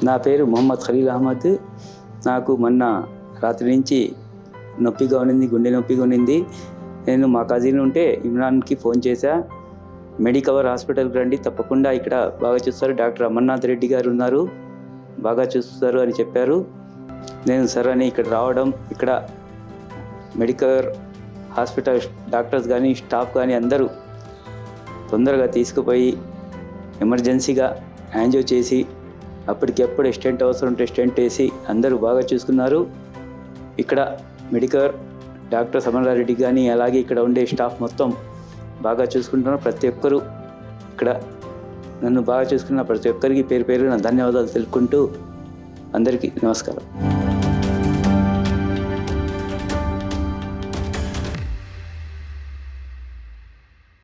నా పేరు మొహమ్మద్ ఖలీల్ అహ్మద్. నాకు మొన్న రాత్రి నుంచి నొప్పిగా ఉన్నింది, గుండె నొప్పిగా ఉన్నింది. నేను మా కజిన్ ఉంటే ఇమ్రాన్కి ఫోన్ చేశా, మెడికవర్ హాస్పిటల్కి రండి, తప్పకుండా ఇక్కడ బాగా చూస్తారు, డాక్టర్ అమర్నాథ్ రెడ్డి గారు ఉన్నారు, బాగా చూస్తారు అని చెప్పారు. నేను సరే అని ఇక్కడ రావడం, ఇక్కడ మెడికవర్ హాస్పిటల్ డాక్టర్స్ కానీ స్టాఫ్ కానీ అందరూ తొందరగా తీసుకుపోయి ఎమర్జెన్సీగా యాంజియో చేసి అప్పటికెప్పుడు స్టెంట్ అవసరం ఉంటే స్టెంట్ వేసి అందరూ బాగా చూసుకున్నారు. ఇక్కడ మెడికవర్ డాక్టర్ అమర్నాథ్ రెడ్డి కానీ అలాగే ఇక్కడ ఉండే స్టాఫ్ మొత్తం బాగా చూసుకుంటున్నారు. ప్రతి ఒక్కరూ ఇక్కడ నన్ను బాగా చూసుకున్న ప్రతి ఒక్కరికి పేరు పేరు నా ధన్యవాదాలు తెలుపుకుంటూ అందరికీ నమస్కారం.